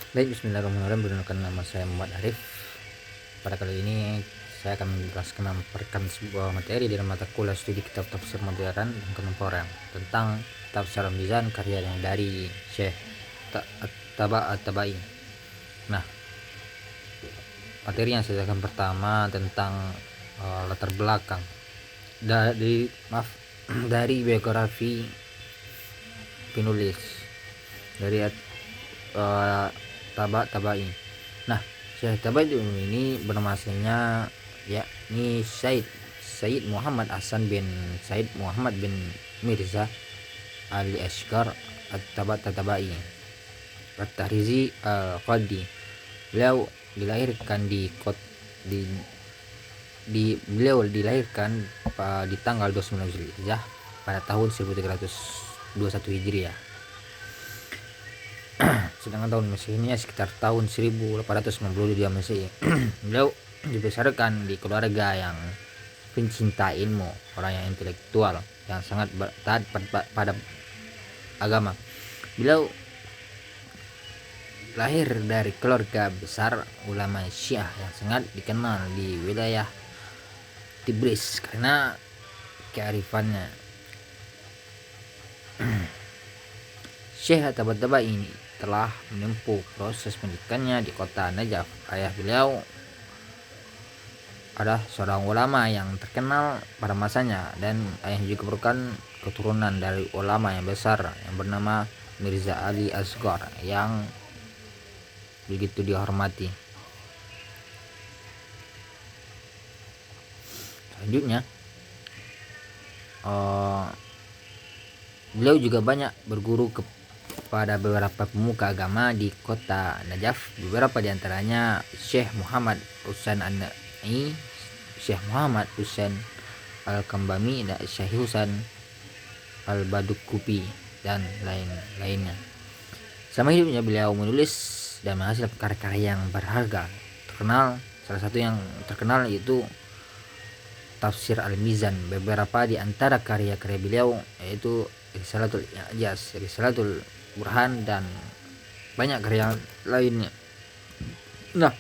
Baik, bismillahirrahmanirrahim. Perkenalkan, nama saya Muhammad Arif. Pada kali ini saya akan memaparkan sebuah materi dalam mata kuliah studi kitab tafsir modern dan kontemporer tentang tafsir Al-Mizan karya yang dari Syekh Taba At-Tabai. Nah, materi yang saya akan pertama tentang latar belakang dari biografi penulis dari Tabai. Nah, Syekh Tabai ini bernama aslinya yakni Said Muhammad Hasan bin Said Muhammad bin Mirza Ali Asghar At-Tabai At-Tahrizi Al-Qadi. Beliau dilahirkan beliau dilahirkan di tanggal 29 Zulhijjah pada tahun 1321 Hijriah. Sedangkan tahun Masehinya sekitar tahun 1892 Masehi. Beliau dibesarkan di keluarga yang pencinta ilmu, orang yang intelektual, yang sangat taat pada agama. Beliau lahir dari keluarga besar ulama Syiah yang sangat dikenal di wilayah Tibris karena kearifannya. Syekh At-Tabai ini telah menempuh proses pendidikannya di kota Najaf. Ayah beliau adalah seorang ulama yang terkenal pada masanya, dan ayah juga merupakan keturunan dari ulama yang besar yang bernama Mirza Ali Asghar yang begitu dihormati. Selanjutnya, beliau juga banyak berguru kepada beberapa pemuka agama di kota Najaf. Beberapa diantaranya Syekh Muhammad Husain An-Na'i, Syekh Muhammad Husain Al-Kambami, dan Syekh Husain Al-Badukupi dan lain-lainnya. Selama hidupnya beliau menulis dan menghasilkan karya-karya yang berharga terkenal. Salah satu yang terkenal yaitu Tafsir Al-Mizan. Beberapa di antara karya-karya beliau yaitu Risalatul I'jaz, Risalatul Burhan, dan banyak karya lainnya. Nah,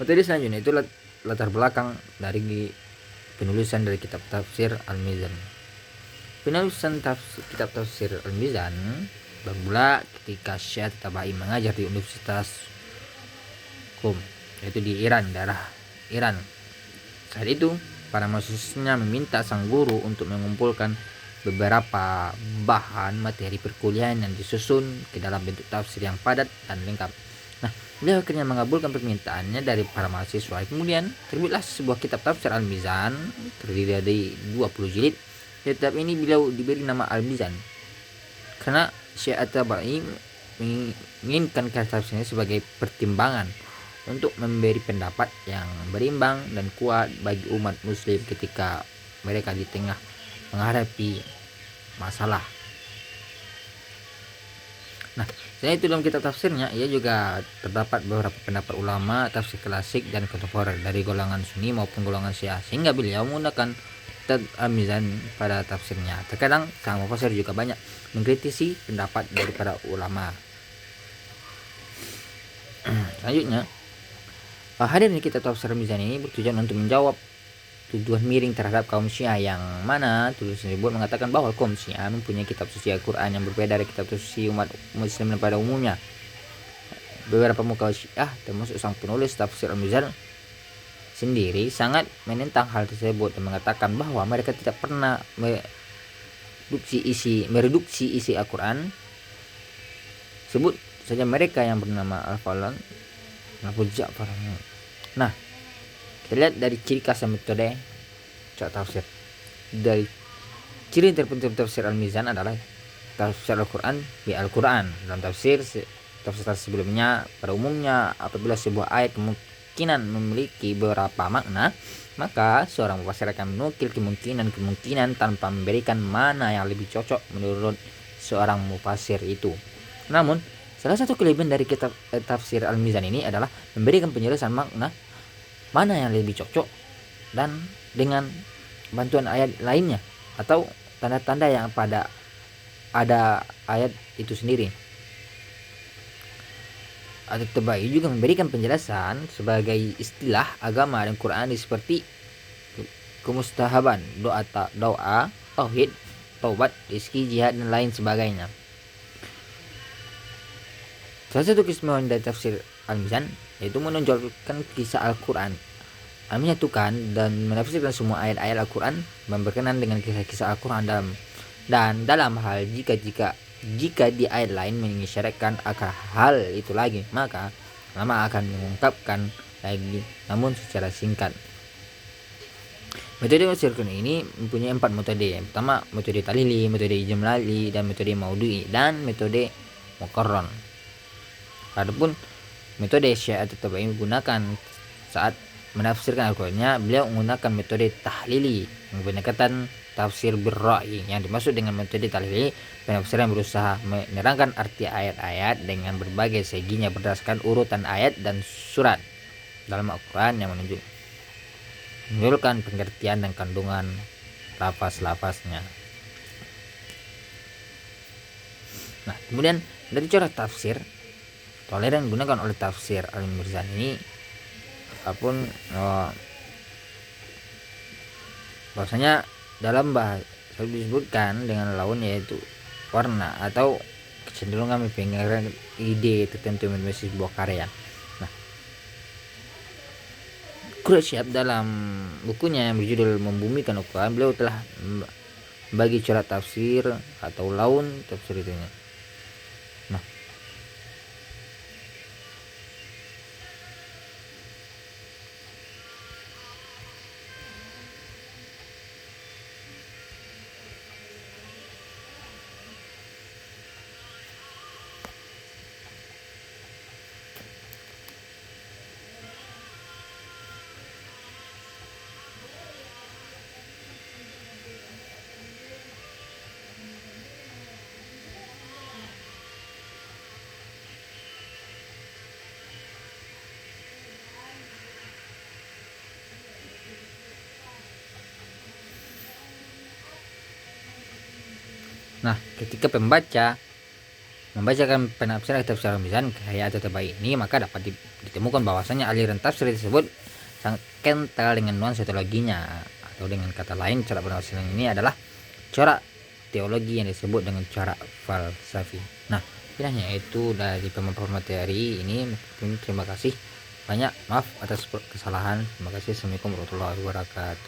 materi selanjutnya itu latar belakang dari penulisan dari kitab Tafsir Al-Mizan. Penulisan kitab Tafsir Al-Mizan bermula ketika Syekh Tabai mengajar di Universitas Qom, yaitu di daerah Iran. Saat itu para mahasiswanya meminta sang guru untuk mengumpulkan beberapa bahan materi perkuliahan yang disusun ke dalam bentuk tafsir yang padat dan lengkap. Nah, beliau akhirnya mengabulkan permintaannya dari para mahasiswa. Kemudian terbitlah sebuah kitab Tafsir Al-Mizan terdiri dari 20 jilid. Kitab ini beliau diberi nama Al-Mizan karena Syekh At-Tabai menginginkan kitab tafsirnya sebagai pertimbangan untuk memberi pendapat yang berimbang dan kuat bagi umat muslim ketika mereka di tengah menghadapi masalah. Nah, selain itu dalam kitab tafsirnya ia juga terdapat beberapa pendapat ulama tafsir klasik dan kontemporer dari golongan Sunni maupun golongan Syiah, sehingga beliau menggunakan Al-Mizan pada tafsirnya. Terkadang sang mufassir juga banyak mengkritisi pendapat dari para ulama. Selanjutnya, hadirnya kitab Tafsir Al-Mizan ini bertujuan untuk menjawab tuduhan miring terhadap kaum Syiah, yang mana tulis tersebut mengatakan bahwa kaum Syiah mempunyai kitab suci Al-Quran yang berbeda dari kitab suci umat muslim pada umumnya. Beberapa muka Syiah termasuk sang penulis Tafsir Al-Mizan sendiri sangat menentang hal tersebut dan mengatakan bahwa mereka tidak pernah mereduksi isi Al-Quran. Sebut saja mereka yang bernama Al-Falan, Abu Ja'far. Nah, kita lihat dari ciri khas dan metode tafsir. Dari ciri terpenting Tafsir Al-Mizan adalah tafsir Al-Quran bi Al-Quran. Dalam tafsir sebelumnya, pada umumnya apabila sebuah ayat kemungkinan memiliki beberapa makna, maka seorang mufassir akan menukil kemungkinan tanpa memberikan mana yang lebih cocok menurut seorang mufassir itu. Namun, salah satu kelebihan dari kitab Tafsir Al-Mizan ini adalah memberikan penjelasan makna mana yang lebih cocok dan dengan bantuan ayat lainnya atau tanda-tanda yang ada ayat itu sendiri. At-Tabari juga memberikan penjelasan sebagai istilah agama dan Qur'ani seperti kemustahaban, doa, tauhid, taubat, rizki, jihad dan lain sebagainya. Salah satu keistimewaan dari tafsir Al-Mizan yaitu menonjolkan kisah Al-Quran, menyatukan dan menafsirkan semua ayat-ayat Al-Quran berkenaan dengan kisah-kisah Al-Quran dalam hal jika di ayat lain mengisyaratkan akan hal itu lagi, maka ulama akan mengungkapkan lagi namun secara singkat. Metode menafsirkan ini mempunyai 4 metode. Yang pertama metode talili, metode ijmali, dan metode maudhu'i, dan metode muqarran. Adapun metode Syekh At-Tabari menggunakan saat menafsirkan Al-Qur'annya, beliau menggunakan metode tahlili yang pendekatan tafsir birra'i. Yang dimaksud dengan metode tahlili, penafsiran berusaha menerangkan arti ayat-ayat dengan berbagai seginya berdasarkan urutan ayat dan surat dalam Al-Qur'an yang menunjukkan pengertian dan kandungan lafaz-lafaznya. Nah, kemudian dari cara tafsir toleran digunakan oleh tafsir Al-Mizan ini apapun bahwasanya dalam bahasa disebutkan dengan lawan yaitu warna atau kecenderungan mempengaruhi ide tertentu menjadi sebuah karya. Nah, Qurasyab dalam bukunya yang berjudul Membumikan Al-Quran, beliau telah bagi cara tafsir atau laun tafsir itunya. Nah, ketika pembaca membacakan penafsiran tafsir Al-Mizan kayak At-Tabari ini, maka dapat ditemukan bahwasanya aliran tafsir tersebut sangat kental dengan nuansa teologinya, atau dengan kata lain cara penafsiran ini adalah corak teologi yang disebut dengan corak falsafi. Nah, kiranya itu dari pemaparan materi ini. Terima kasih banyak, maaf atas kesalahan. Terima kasih. Assalamualaikum warahmatullahi wabarakatuh.